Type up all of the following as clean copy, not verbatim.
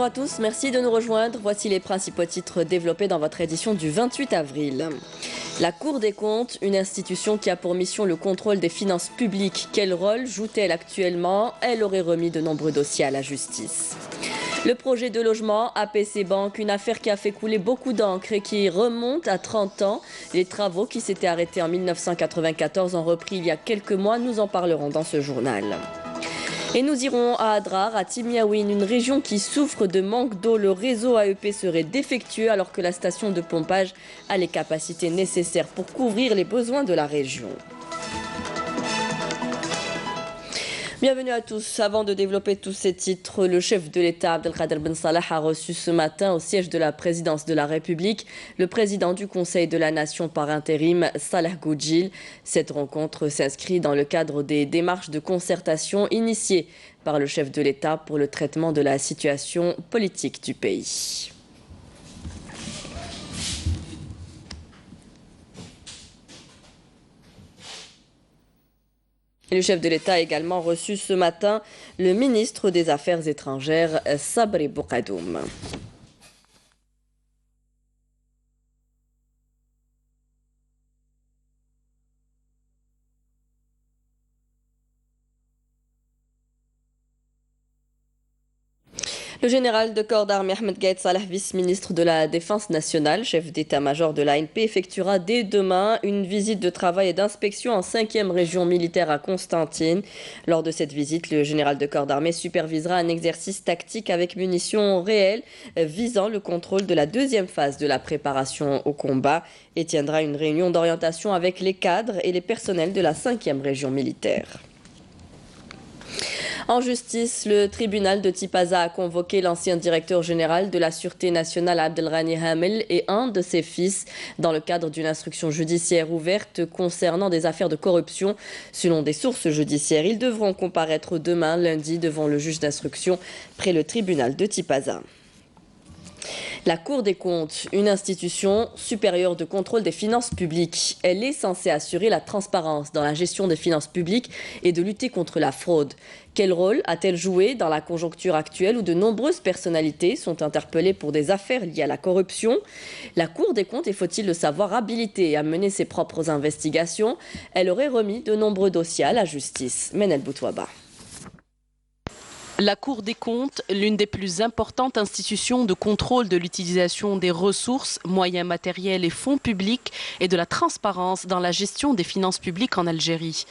Bonjour à tous, merci de nous rejoindre. Voici les principaux titres développés dans votre édition du 28 avril. La Cour des comptes, une institution qui a pour mission le contrôle des finances publiques. Quel rôle joue-t-elle actuellement? Elle aurait remis de nombreux dossiers à la justice. Le projet de logement APC Bank, une affaire qui a fait couler beaucoup d'encre et qui remonte à 30 ans. Les travaux qui s'étaient arrêtés en 1994 ont repris il y a quelques mois. Nous en parlerons dans ce journal. Et nous irons à Adrar, à Timiaouine, une région qui souffre de manque d'eau. Le réseau AEP serait défectueux alors que la station de pompage a les capacités nécessaires pour couvrir les besoins de la région. Bienvenue à tous. Avant de développer tous ces titres, le chef de l'État, Abdelkader Ben Salah, a reçu ce matin au siège de la présidence de la République le président du Conseil de la Nation par intérim, Salah Goudjil. Cette rencontre s'inscrit dans le cadre des démarches de concertation initiées par le chef de l'État pour le traitement de la situation politique du pays. Le chef de l'État a également reçu ce matin le ministre des Affaires étrangères, Sabri Boukadoum. Le général de corps d'armée Ahmed Gaïd Salah, vice-ministre de la Défense nationale, chef d'état-major de l'ANP, effectuera dès demain une visite de travail et d'inspection en 5e région militaire à Constantine. Lors de cette visite, le général de corps d'armée supervisera un exercice tactique avec munitions réelles visant le contrôle de la deuxième phase de la préparation au combat et tiendra une réunion d'orientation avec les cadres et les personnels de la 5e région militaire. En justice, le tribunal de Tipaza a convoqué l'ancien directeur général de la Sûreté nationale Abdelghani Hamel et un de ses fils dans le cadre d'une instruction judiciaire ouverte concernant des affaires de corruption. Selon des sources judiciaires, ils devront comparaître demain, lundi, devant le juge d'instruction près le tribunal de Tipaza. La Cour des comptes, une institution supérieure de contrôle des finances publiques. Elle est censée assurer la transparence dans la gestion des finances publiques et de lutter contre la fraude. Quel rôle a-t-elle joué dans la conjoncture actuelle où de nombreuses personnalités sont interpellées pour des affaires liées à la corruption? La Cour des comptes est, faut-il le savoir, habilitée à mener ses propres investigations. Elle aurait remis de nombreux dossiers à la justice. Menel Boutouaba. La Cour des comptes, l'une des plus importantes institutions de contrôle de l'utilisation des ressources, moyens matériels et fonds publics et de la transparence dans la gestion des finances publiques en Algérie.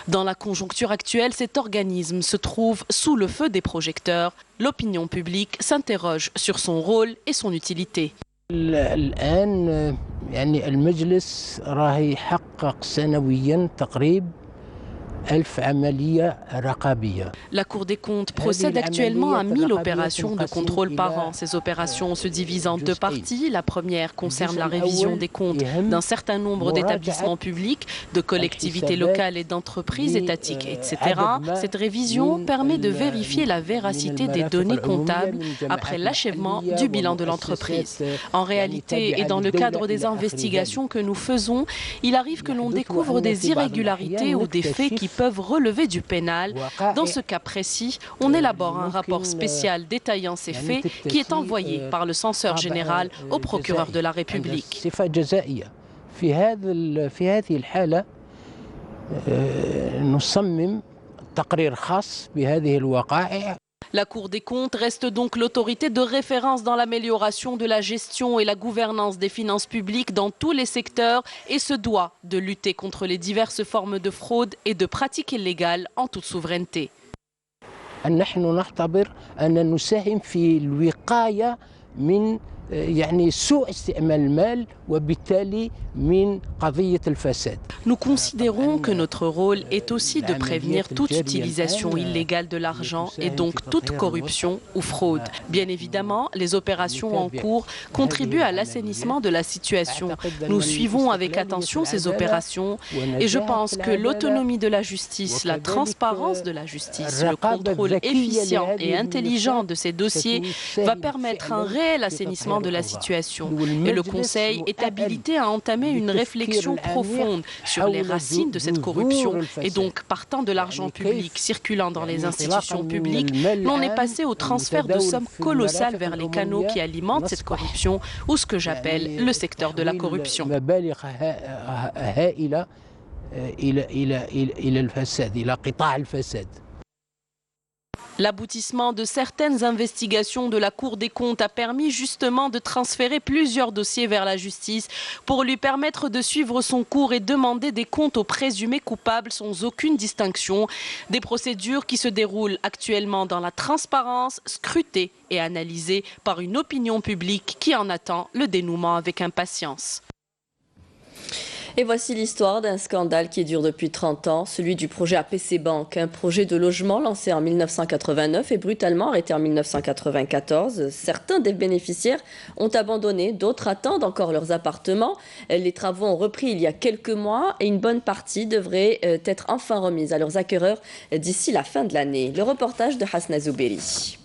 Dans la conjoncture actuelle, cet organisme se trouve sous le feu des projecteurs. L'opinion publique s'interroge sur son rôle et son utilité. La Cour des comptes procède actuellement à 1000 opérations de contrôle par an. Ces opérations se divisent en deux parties. La première concerne la révision des comptes d'un certain nombre d'établissements publics, de collectivités locales et d'entreprises étatiques, etc. Cette révision permet de vérifier la véracité des données comptables après l'achèvement du bilan de l'entreprise. En réalité, et dans le cadre des investigations que nous faisons, il arrive que l'on découvre des irrégularités ou des faits qui peuvent relever du pénal. Dans ce cas précis, on élabore un rapport spécial détaillant ces faits qui est envoyé par le censeur général au procureur de la République. La Cour des comptes reste donc l'autorité de référence dans l'amélioration de la gestion et la gouvernance des finances publiques dans tous les secteurs et se doit de lutter contre les diverses formes de fraude et de pratiques illégales en toute souveraineté. Nous considérons que notre rôle est aussi de prévenir toute utilisation illégale de l'argent et donc toute corruption ou fraude. Bien évidemment, les opérations en cours contribuent à l'assainissement de la situation. Nous suivons avec attention ces opérations et je pense que l'autonomie de la justice, la transparence de la justice, le contrôle efficient et intelligent de ces dossiers va permettre un réel c'est l'assainissement de la situation. Et le Conseil est habilité à entamer une réflexion profonde sur les racines de cette corruption. Et donc, partant de l'argent public circulant dans les institutions publiques, l'on est passé au transfert de sommes colossales vers les canaux qui alimentent cette corruption, ou ce que j'appelle le secteur de la corruption. L'aboutissement de certaines investigations de la Cour des comptes a permis justement de transférer plusieurs dossiers vers la justice pour lui permettre de suivre son cours et demander des comptes aux présumés coupables sans aucune distinction. Des procédures qui se déroulent actuellement dans la transparence, scrutées et analysées par une opinion publique qui en attend le dénouement avec impatience. Et voici l'histoire d'un scandale qui dure depuis 30 ans, celui du projet APC Bank, un projet de logement lancé en 1989 et brutalement arrêté en 1994. Certains des bénéficiaires ont abandonné, d'autres attendent encore leurs appartements. Les travaux ont repris il y a quelques mois et une bonne partie devrait être enfin remise à leurs acquéreurs d'ici la fin de l'année. Le reportage de Hasna Zouberi.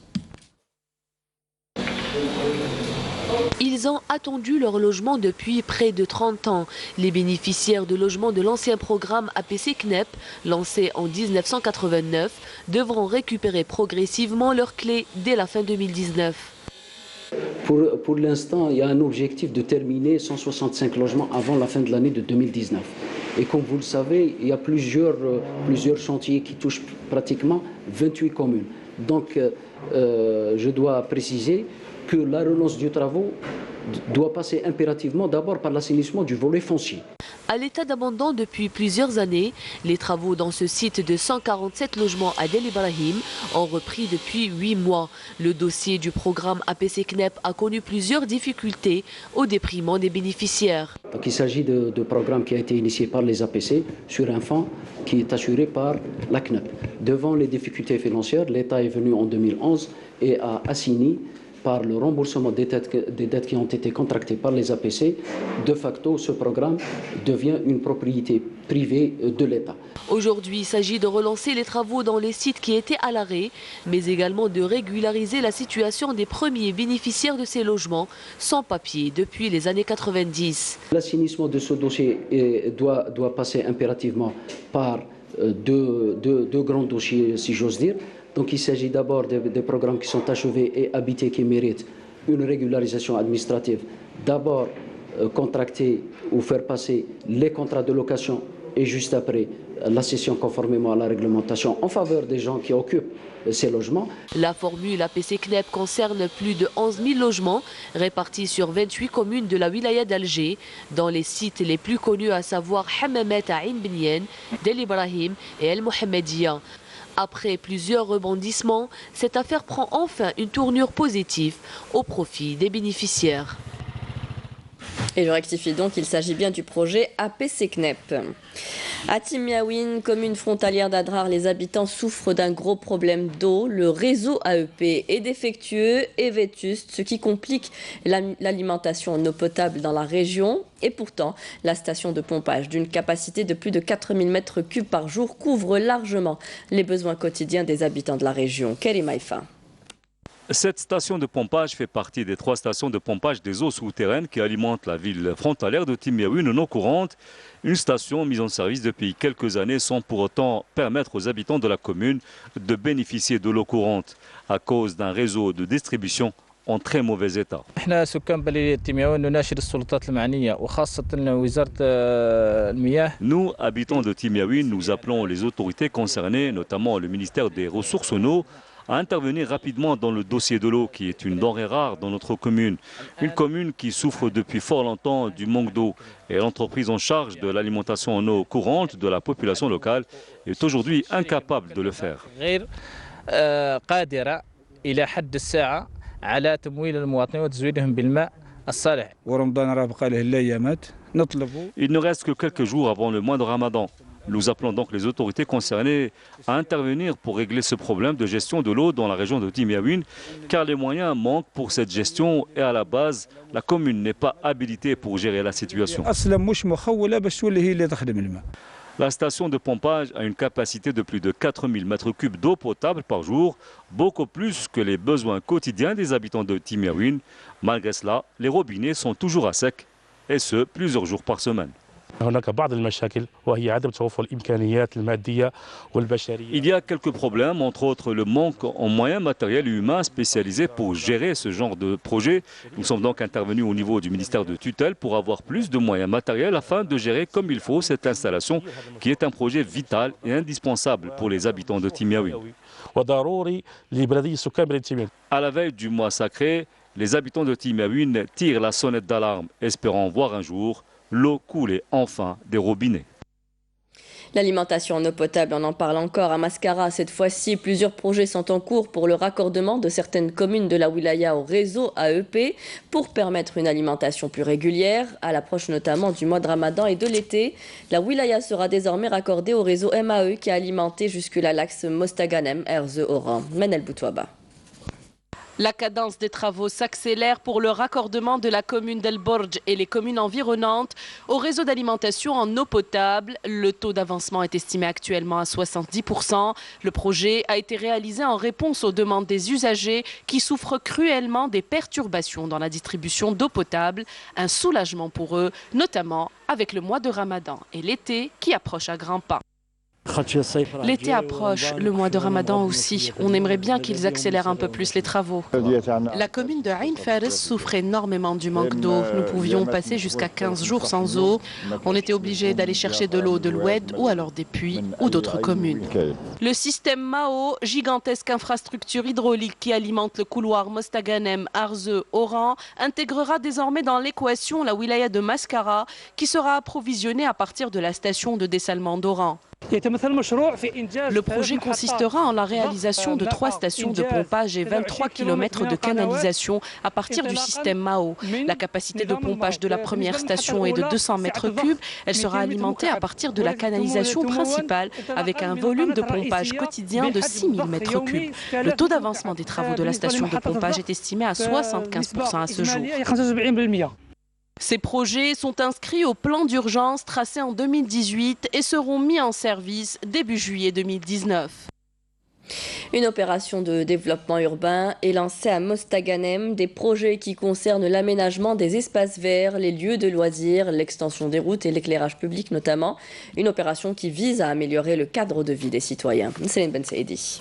Ils ont attendu leur logement depuis près de 30 ans. Les bénéficiaires de logements de l'ancien programme APC CNEP, lancé en 1989, devront récupérer progressivement leurs clés dès la fin 2019. Pour l'instant, il y a un objectif de terminer 165 logements avant la fin de l'année de 2019. Et comme vous le savez, il y a plusieurs chantiers qui touchent pratiquement 28 communes. Donc, je dois préciser que la relance du travaux doit passer impérativement d'abord par l'assainissement du volet foncier. À l'état d'abandon depuis plusieurs années, les travaux dans ce site de 147 logements à Del Ibrahim ont repris depuis 8 mois. Le dossier du programme APC CNEP a connu plusieurs difficultés au déprimant des bénéficiaires. Donc il s'agit de programme qui a été initié par les APC sur un fonds qui est assuré par la CNEP. Devant les difficultés financières, l'État est venu en 2011 et a assigné par le remboursement des dettes qui ont été contractées par les APC, de facto, ce programme devient une propriété privée de l'État. Aujourd'hui, il s'agit de relancer les travaux dans les sites qui étaient à l'arrêt, mais également de régulariser la situation des premiers bénéficiaires de ces logements sans papier depuis les années 90. L'assainissement de ce dossier doit passer impérativement par deux grands dossiers, si j'ose dire. Donc il s'agit d'abord des programmes qui sont achevés et habités qui méritent une régularisation administrative. D'abord contracter ou faire passer les contrats de location et juste après la cession conformément à la réglementation en faveur des gens qui occupent ces logements. La formule APC CNEP concerne plus de 11 000 logements répartis sur 28 communes de la wilaya d'Alger, dans les sites les plus connus à savoir Hammamet à Ain Benyen, Del Ibrahim et El Mohammedia. Après plusieurs rebondissements, cette affaire prend enfin une tournure positive au profit des bénéficiaires. Et je rectifie donc, il s'agit bien du projet APC CNEP. À Timiaouine, commune frontalière d'Adrar, les habitants souffrent d'un gros problème d'eau. Le réseau AEP est défectueux et vétuste, ce qui complique l'alimentation en eau potable dans la région. Et pourtant, la station de pompage d'une capacité de plus de 4000 m3 par jour couvre largement les besoins quotidiens des habitants de la région. Karim Haïfa. Cette station de pompage fait partie des 3 stations de pompage des eaux souterraines qui alimentent la ville frontalière de Timiaouine en eau courante. Une station mise en service depuis quelques années sans pour autant permettre aux habitants de la commune de bénéficier de l'eau courante à cause d'un réseau de distribution en très mauvais état. Nous, habitants de Timiaouine, nous appelons les autorités concernées, notamment le ministère des Ressources en eau, à intervenir rapidement dans le dossier de l'eau qui est une denrée rare dans notre commune. Une commune qui souffre depuis fort longtemps du manque d'eau. Et l'entreprise en charge de l'alimentation en eau courante de la population locale est aujourd'hui incapable de le faire. Il ne reste que quelques jours avant le mois de Ramadan. Nous appelons donc les autorités concernées à intervenir pour régler ce problème de gestion de l'eau dans la région de Timiaouine, car les moyens manquent pour cette gestion et à la base, la commune n'est pas habilitée pour gérer la situation. La station de pompage a une capacité de plus de 4000 m3 d'eau potable par jour, beaucoup plus que les besoins quotidiens des habitants de Timiaouine. Malgré cela, les robinets sont toujours à sec, et ce, plusieurs jours par semaine. Il y a quelques problèmes, entre autres le manque en moyens matériels et humains spécialisés pour gérer ce genre de projet. Nous sommes donc intervenus au niveau du ministère de tutelle pour avoir plus de moyens matériels afin de gérer comme il faut cette installation qui est un projet vital et indispensable pour les habitants de Timiaouine. À la veille du mois sacré, les habitants de Timiaouine tirent la sonnette d'alarme, espérant voir un jour l'eau couler enfin des robinets. L'alimentation en eau potable, on en parle encore à Mascara. Cette fois-ci, plusieurs projets sont en cours pour le raccordement de certaines communes de la wilaya au réseau AEP pour permettre une alimentation plus régulière. À l'approche notamment du mois de Ramadan et de l'été, la wilaya sera désormais raccordée au réseau MAE qui a alimenté jusque-là l'axe Mostaganem, Erze, Oran. Manel Boutouaba. La cadence des travaux s'accélère pour le raccordement de la commune d'El Borj et les communes environnantes au réseau d'alimentation en eau potable. Le taux d'avancement est estimé actuellement à 70%. Le projet a été réalisé en réponse aux demandes des usagers qui souffrent cruellement des perturbations dans la distribution d'eau potable. Un soulagement pour eux, notamment avec le mois de Ramadan et l'été qui approche à grands pas. L'été approche, le mois de Ramadan aussi. On aimerait bien qu'ils accélèrent un peu plus les travaux. La commune de Ain Fares souffre énormément du manque d'eau. Nous pouvions passer jusqu'à 15 jours sans eau. On était obligé d'aller chercher de l'eau de l'Oued ou alors des puits ou d'autres communes. Le système MAO, gigantesque infrastructure hydraulique qui alimente le couloir Mostaganem, Arze, Oran, intégrera désormais dans l'équation la wilaya de Mascara qui sera approvisionnée à partir de la station de dessalement d'Oran. Le projet consistera en la réalisation de 3 stations de pompage et 23 km de canalisation à partir du système MAO. La capacité de pompage de la première station est de 200 m3. Elle sera alimentée à partir de la canalisation principale avec un volume de pompage quotidien de 6000 m3. Le taux d'avancement des travaux de la station de pompage est estimé à 75% à ce jour. Ces projets sont inscrits au plan d'urgence tracé en 2018 et seront mis en service début juillet 2019. Une opération de développement urbain est lancée à Mostaganem. Des projets qui concernent l'aménagement des espaces verts, les lieux de loisirs, l'extension des routes et l'éclairage public notamment. Une opération qui vise à améliorer le cadre de vie des citoyens. Céline Ben Saïdi.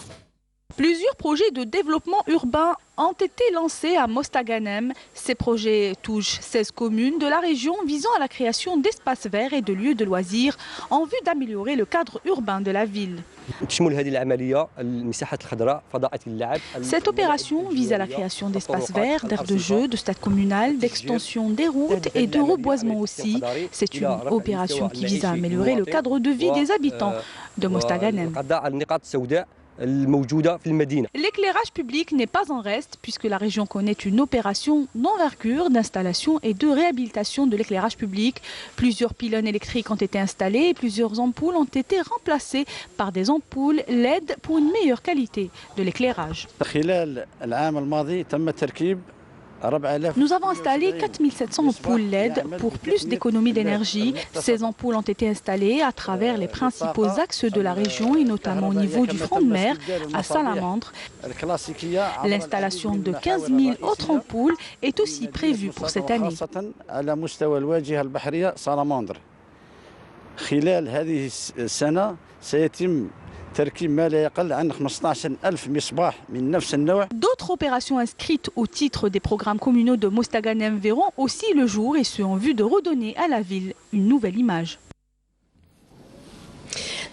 Plusieurs projets de développement urbain ont été lancés à Mostaganem. Ces projets touchent 16 communes de la région visant à la création d'espaces verts et de lieux de loisirs en vue d'améliorer le cadre urbain de la ville. Cette opération vise à la création d'espaces verts, d'aires de jeu, de stades communaux, d'extension des routes et de reboisement aussi. C'est une opération qui vise à améliorer le cadre de vie des habitants de Mostaganem. L'éclairage public n'est pas en reste puisque la région connaît une opération d'envergure d'installation et de réhabilitation de l'éclairage public. Plusieurs pylônes électriques ont été installés et plusieurs ampoules ont été remplacées par des ampoules LED pour une meilleure qualité de l'éclairage. Nous avons installé 4700 ampoules LED pour plus d'économie d'énergie. Ces ampoules ont été installées à travers les principaux axes de la région et notamment au niveau du front de mer à Salamandre. L'installation de 15 000 autres ampoules est aussi prévue pour cette année. D'autres opérations inscrites au titre des programmes communaux de Mostaganem verront aussi le jour et ce en vue de redonner à la ville une nouvelle image.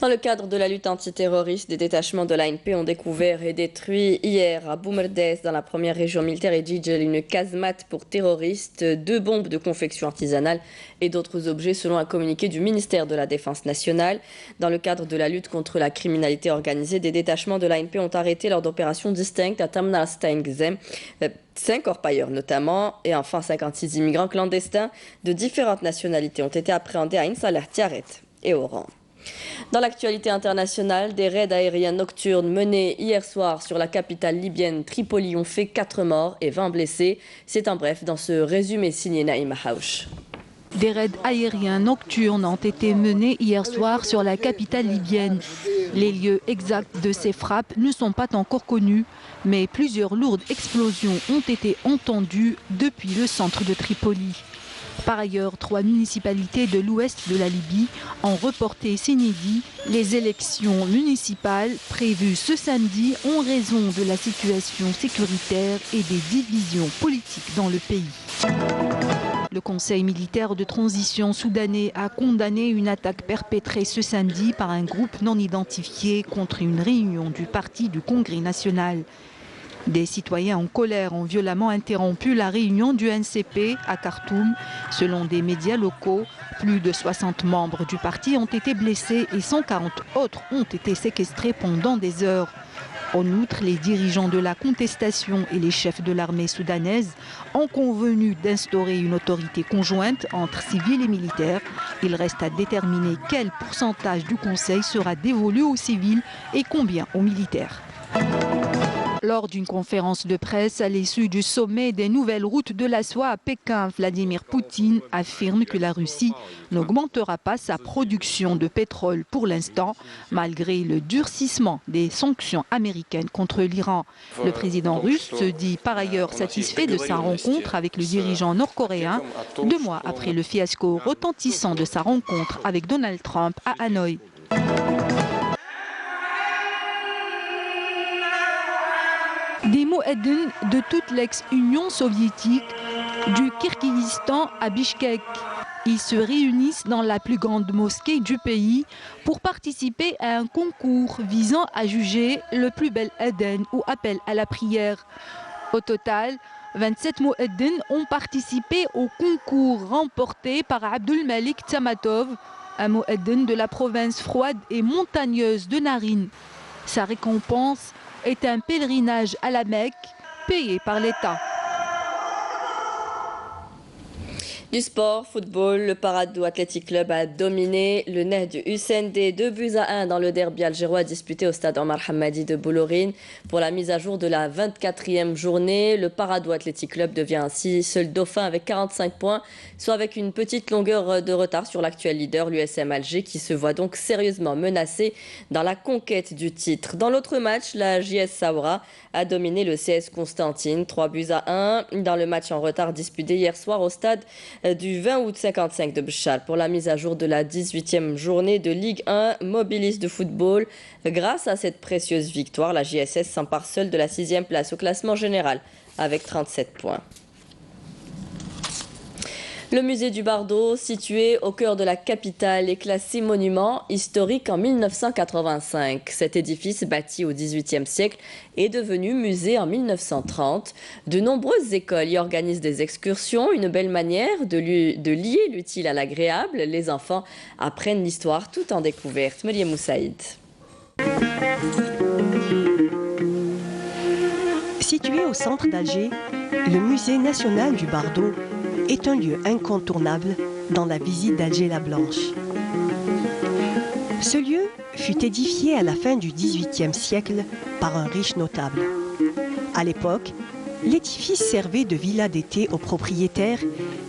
Dans le cadre de la lutte antiterroriste, des détachements de l'ANP ont découvert et détruit hier à Boumerdès, dans la première région militaire et Djidjel, une casemate pour terroristes, 2 bombes de confection artisanale et d'autres objets selon un communiqué du ministère de la Défense nationale. Dans le cadre de la lutte contre la criminalité organisée, des détachements de l'ANP ont arrêté lors d'opérations distinctes à Tamna Stengzem, 5 orpailleurs notamment, et enfin 56 immigrants clandestins de différentes nationalités ont été appréhendés à Insaler Tiaret et Oran. Dans l'actualité internationale, des raids aériens nocturnes menés hier soir sur la capitale libyenne Tripoli ont fait 4 morts et 20 blessés. C'est en bref dans ce résumé signé Naïma Haouch. Des raids aériens nocturnes ont été menés hier soir sur la capitale libyenne. Les lieux exacts de ces frappes ne sont pas encore connus, mais plusieurs lourdes explosions ont été entendues depuis le centre de Tripoli. Par ailleurs, 3 municipalités de l'ouest de la Libye ont reporté ce midi les élections municipales prévues ce samedi en raison de la situation sécuritaire et des divisions politiques dans le pays. Le Conseil militaire de transition soudanais a condamné une attaque perpétrée ce samedi par un groupe non identifié contre une réunion du Parti du Congrès national. Des citoyens en colère ont violemment interrompu la réunion du NCP à Khartoum. Selon des médias locaux, plus de 60 membres du parti ont été blessés et 140 autres ont été séquestrés pendant des heures. En outre, les dirigeants de la contestation et les chefs de l'armée soudanaise ont convenu d'instaurer une autorité conjointe entre civils et militaires. Il reste à déterminer quel pourcentage du Conseil sera dévolu aux civils et combien aux militaires. Lors d'une conférence de presse à l'issue du sommet des nouvelles routes de la soie à Pékin, Vladimir Poutine affirme que la Russie n'augmentera pas sa production de pétrole pour l'instant, malgré le durcissement des sanctions américaines contre l'Iran. Le président russe se dit par ailleurs satisfait de sa rencontre avec le dirigeant nord-coréen, 2 mois après le fiasco retentissant de sa rencontre avec Donald Trump à Hanoï. Des moedins de toute l'ex-Union soviétique, du Kirghizistan à Bishkek. Ils se réunissent dans la plus grande mosquée du pays pour participer à un concours visant à juger le plus bel adhan ou appel à la prière. Au total, 27 moedins ont participé au concours remporté par Abdul Malik Tamatov, un moedin de la province froide et montagneuse de Narine. Sa récompense est un pèlerinage à la Mecque payé par l'État. Du sport, football, le Paradou Athletic Club a dominé le nez du USND 2-1 dans le derby algérois disputé au stade Omar Hamadi de Boulorine. Pour la mise à jour de la 24e journée, le Paradou Athletic Club devient ainsi seul dauphin avec 45 points, soit avec une petite longueur de retard sur l'actuel leader, l'USM Alger, qui se voit donc sérieusement menacé dans la conquête du titre. Dans l'autre match, la JS Saoura a dominé le CS Constantine 3-1 dans le match en retard disputé hier soir au stade du 20 août 55 de Béchar. Pour la mise à jour de la 18e journée de Ligue 1 mobiliste de football, grâce à cette précieuse victoire, la JSS s'empare seule de la 6e place au classement général avec 37 points. Le musée du Bardo, situé au cœur de la capitale, est classé monument historique en 1985. Cet édifice, bâti au XVIIIe siècle, est devenu musée en 1930. De nombreuses écoles y organisent des excursions, une belle manière de lier l'utile à l'agréable. Les enfants apprennent l'histoire tout en découverte. Meriem Moussaïd. Situé au centre d'Alger, le musée national du Bardo est un lieu incontournable dans la visite d'Alger-la-Blanche. Ce lieu fut édifié à la fin du XVIIIe siècle par un riche notable. À l'époque, l'édifice servait de villa d'été aux propriétaires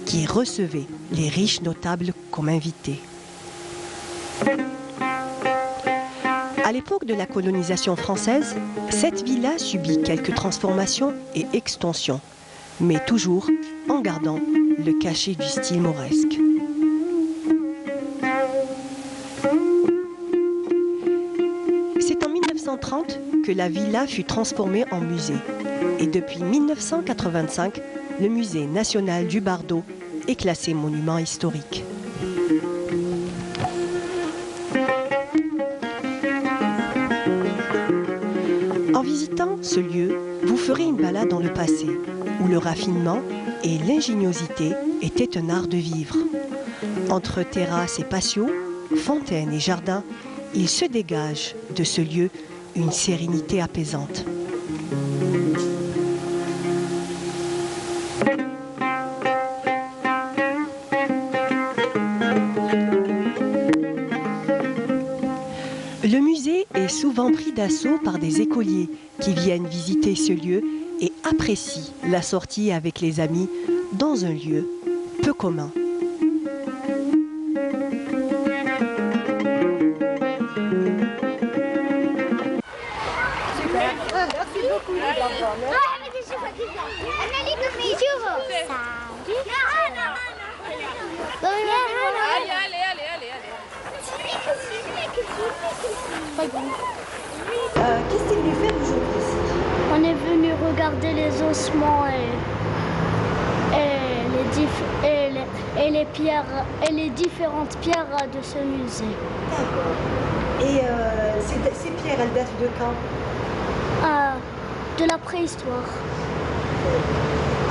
qui recevaient les riches notables comme invités. À l'époque de la colonisation française, cette villa subit quelques transformations et extensions, mais toujours en gardant le cachet du style mauresque. C'est en 1930 que la villa fut transformée en musée. Et depuis 1985, le musée national du Bardo est classé monument historique. En visitant ce lieu, vous ferez une balade dans le passé, où le raffinement et l'ingéniosité étaient un art de vivre. Entre terrasses et patios, fontaines et jardins, il se dégage de ce lieu une sérénité apaisante. Le musée est souvent pris d'assaut par des écoliers qui viennent visiter ce lieu et apprécient la sortie avec les amis dans un lieu peu commun. Qu'est-ce qu'il lui fait aujourd'hui? On est venu regarder les ossements et les pierres et les différentes pierres de ce musée. D'accord. Et ces pierres, elles datent de quand? De la préhistoire.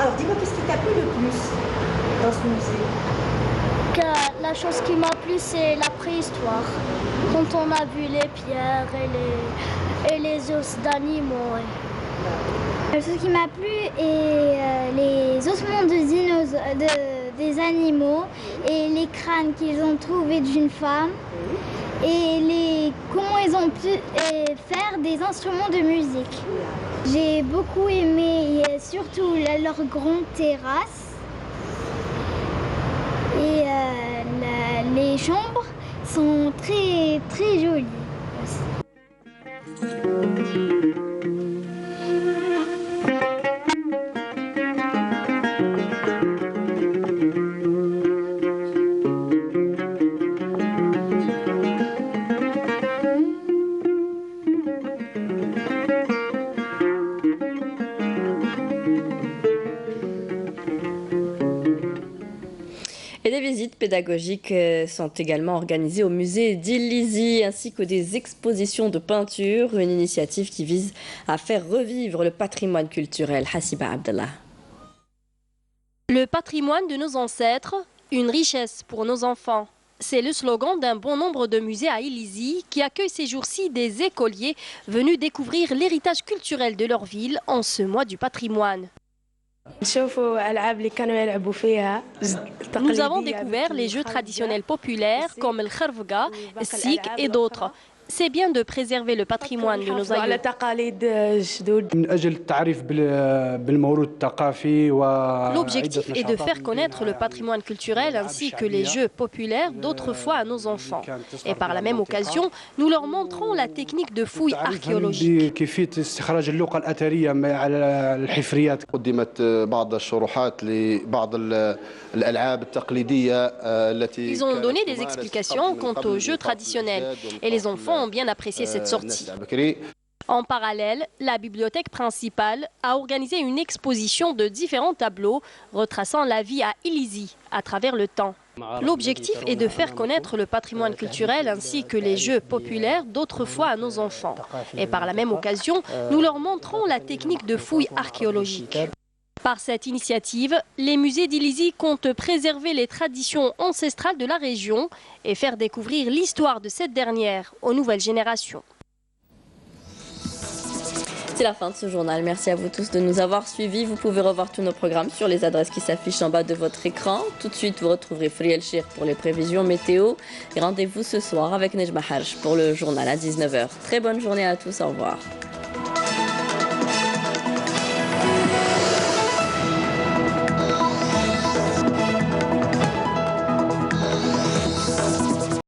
Alors dis-moi, qu'est-ce qui t'a plu le plus dans ce musée? La chose qui m'a plu, c'est la préhistoire. Quand on a vu les pierres et les os d'animaux. La chose qui m'a plu est les ossements des animaux et les crânes qu'ils ont trouvés d'une femme et comment ils ont pu faire des instruments de musique. J'ai beaucoup aimé surtout leur grande terrasse et les chambres sont très très jolies aussi. Et des visites pédagogiques sont également organisées au musée d'Il-Lizi ainsi que des expositions de peinture, une initiative qui vise à faire revivre le patrimoine culturel. Hassiba Abdallah. Le patrimoine de nos ancêtres, une richesse pour nos enfants. C'est le slogan d'un bon nombre de musées à Il-Lizi qui accueillent ces jours-ci des écoliers venus découvrir l'héritage culturel de leur ville en ce mois du patrimoine. Nous avons découvert les jeux traditionnels populaires comme le kharvga, le sik et d'autres. C'est bien de préserver le patrimoine de nos aïeux. L'objectif est de faire connaître le patrimoine culturel ainsi que les jeux populaires d'autrefois à nos enfants. Et par la même occasion, nous leur montrons la technique de fouille archéologique. Ils ont donné des explications quant aux jeux traditionnels et les enfants ont bien apprécié cette sortie. En parallèle, la bibliothèque principale a organisé une exposition de différents tableaux retraçant la vie à Il-Lizi à travers le temps. L'objectif est de faire connaître le patrimoine culturel ainsi que les jeux populaires d'autrefois à nos enfants. Et par la même occasion, nous leur montrons la technique de fouille archéologique. Par cette initiative, les musées d'Il-Lizi comptent préserver les traditions ancestrales de la région et faire découvrir l'histoire de cette dernière aux nouvelles générations. C'est la fin de ce journal. Merci à vous tous de nous avoir suivis. Vous pouvez revoir tous nos programmes sur les adresses qui s'affichent en bas de votre écran. Tout de suite, vous retrouverez Friel Chir pour les prévisions météo. Et rendez-vous ce soir avec Nejma Haj pour le journal à 19h. Très bonne journée à tous. Au revoir.